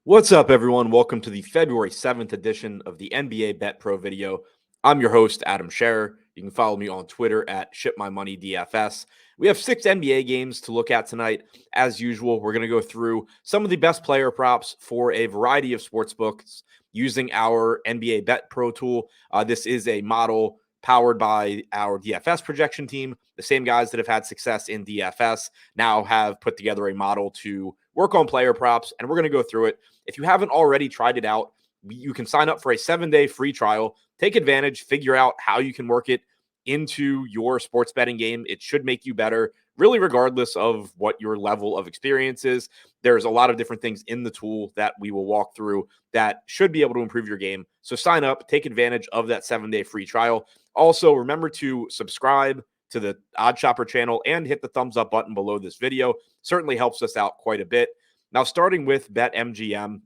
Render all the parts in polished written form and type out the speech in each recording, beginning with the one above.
What's up, everyone? Welcome to the February 7th edition of the NBA Bet Pro video. I'm your host, Adam Scherer. You can follow me on Twitter at ShipMyMoneyDFS. We have 6 NBA games to look at tonight. As usual, we're going to go through some of the best player props for a variety of sportsbooks using our NBA Bet Pro tool. This is a model powered by our DFS projection team. The same guys that have had success in DFS now have put together a model to work on player props, and we're going to go through it. If you haven't already tried it out, you can sign up for a 7-day free trial. Take advantage, figure out how you can work it into your sports betting game. It should make you better, really, regardless of what your level of experience is. There's a lot of different things in the tool that we will walk through that should be able to improve your game. So sign up, take advantage of that 7-day free trial. Also, remember to subscribe to the Odd Shopper channel and hit the thumbs up button below this video. Certainly helps us out quite a bit. Now, starting with BetMGM,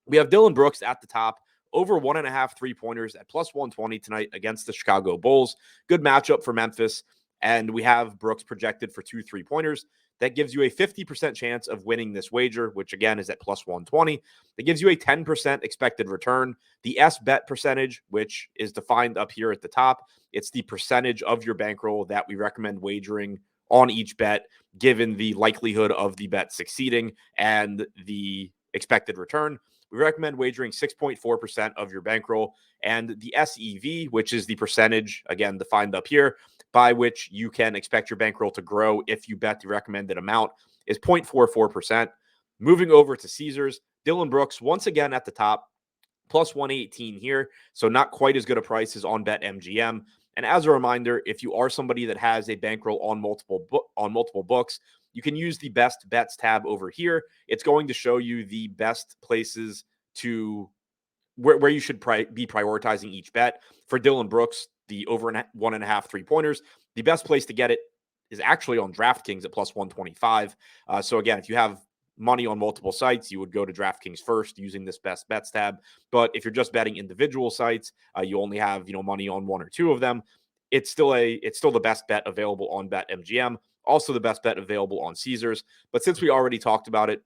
we have Dillon Brooks at the top, over 1.5 3-pointers at plus 120 tonight against the Chicago Bulls. Good matchup for Memphis. And we have Brooks projected for 2 3-pointers. That gives you a 50% chance of winning this wager, which again is at plus 120. That gives you a 10% expected return. The S bet percentage, which is defined up here at the top, it's the percentage of your bankroll that we recommend wagering on each bet, given the likelihood of the bet succeeding and the expected return. We recommend wagering 6.4% of your bankroll, and the SEV, which is the percentage, again, defined up here, by which you can expect your bankroll to grow if you bet the recommended amount, is 0.44%. Moving over to Caesars, Dillon Brooks, once again at the top, plus 118 here, so not quite as good a price as on BetMGM. And as a reminder, if you are somebody that has a bankroll on multiple books, you can use the best bets tab over here. It's going to show you the best places to where you should be prioritizing each bet. For Dillon Brooks, the over 1.5 3-pointers, the best place to get it is actually on DraftKings at plus 125. So again, if you have money on multiple sites, you would go to DraftKings first using this best bets tab. But if you're just betting individual sites, you only have money on one or two of them. It's still the best bet available on BetMGM. Also the best bet available on Caesars. But since we already talked about it,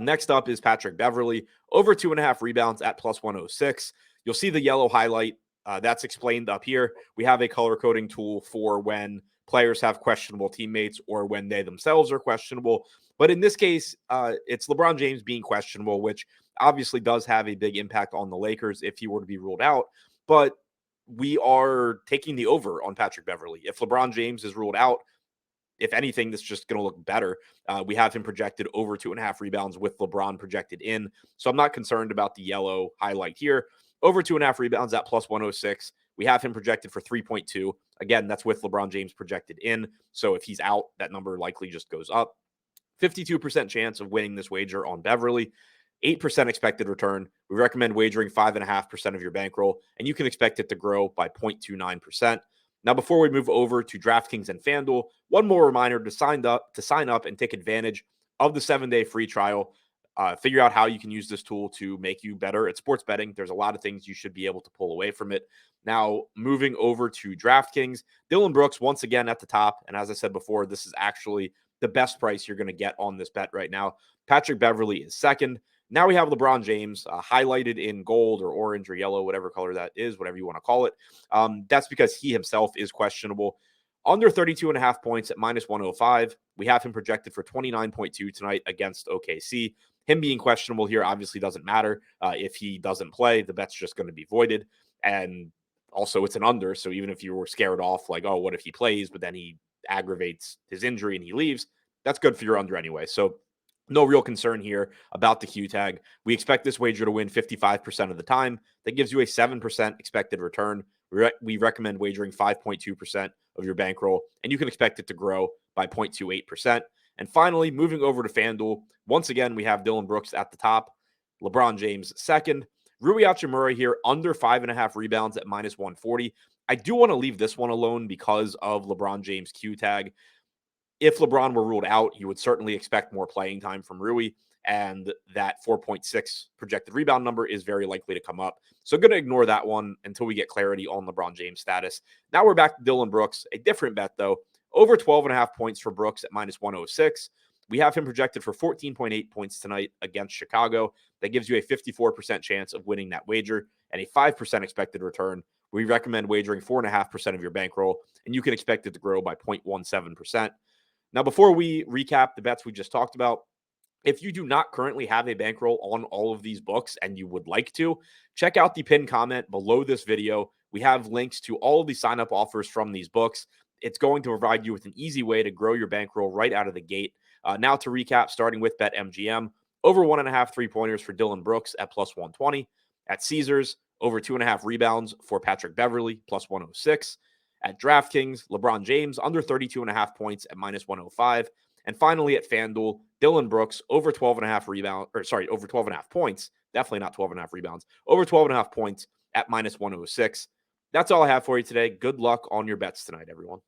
next up is Patrick Beverley, over 2.5 rebounds at plus 106. You'll see the yellow highlight. That's explained up here. We have a color coding tool for when players have questionable teammates or when they themselves are questionable. But in this case, it's LeBron James being questionable, which obviously does have a big impact on the Lakers if he were to be ruled out. But we are taking the over on Patrick Beverley. If LeBron James is ruled out, if anything, this is just going to look better. We have him projected over 2.5 rebounds with LeBron projected in. So I'm not concerned about the yellow highlight here. Over 2.5 rebounds at plus 106. We have him projected for 3.2. Again, that's with LeBron James projected in. So if he's out, that number likely just goes up. 52% chance of winning this wager on Beverley. 8% expected return. We recommend wagering 5.5% of your bankroll, and you can expect it to grow by 0.29%. Now, before we move over to DraftKings and FanDuel, one more reminder to sign up and take advantage of the 7-day free trial. Figure out how you can use this tool to make you better at sports betting. There's a lot of things you should be able to pull away from it. Now, moving over to DraftKings, Dillon Brooks once again at the top. And as I said before, this is actually the best price you're going to get on this bet right now. Patrick Beverley is second. Now we have LeBron James highlighted in gold or orange or yellow, whatever color that is, whatever you want to call it. That's because he himself is questionable. Under 32.5 points at minus 105. We have him projected for 29.2 tonight against OKC. Him being questionable here obviously doesn't matter. If he doesn't play, the bet's just going to be voided. And also it's an under. So even if you were scared off, like, oh, what if he plays, but then he aggravates his injury and he leaves, that's good for your under anyway. So no real concern here about the Q tag. We expect this wager to win 55% of the time. That gives you a 7% expected return. We recommend wagering 5.2% of your bankroll, and you can expect it to grow by 0.28%. And finally, moving over to FanDuel, once again, we have Dillon Brooks at the top, LeBron James second, Rui Hachimura here under 5.5 rebounds at minus 140. I do want to leave this one alone because of LeBron James' Q tag. If LeBron were ruled out, you would certainly expect more playing time from Rui, and that 4.6 projected rebound number is very likely to come up. So going to ignore that one until we get clarity on LeBron James' status. Now we're back to Dillon Brooks, a different bet though. Over 12.5 points for Brooks at minus 106. We have him projected for 14.8 points tonight against Chicago. That gives you a 54% chance of winning that wager and a 5% expected return. We recommend wagering 4.5% of your bankroll, and you can expect it to grow by 0.17%. Now, before we recap the bets we just talked about, if you do not currently have a bankroll on all of these books and you would like to, check out the pinned comment below this video. We have links to all of the sign-up offers from these books. It's going to provide you with an easy way to grow your bankroll right out of the gate. Now to recap, starting with BetMGM, over 1.5 3-pointers for Dillon Brooks at plus 120. At Caesars, over 2.5 rebounds for Patrick Beverley, plus 106. At DraftKings, LeBron James, under 32.5 points at minus 105. And finally, at FanDuel, Dillon Brooks, over 12.5 points. Definitely not 12.5 rebounds. Over 12.5 points at minus 106. That's all I have for you today. Good luck on your bets tonight, everyone.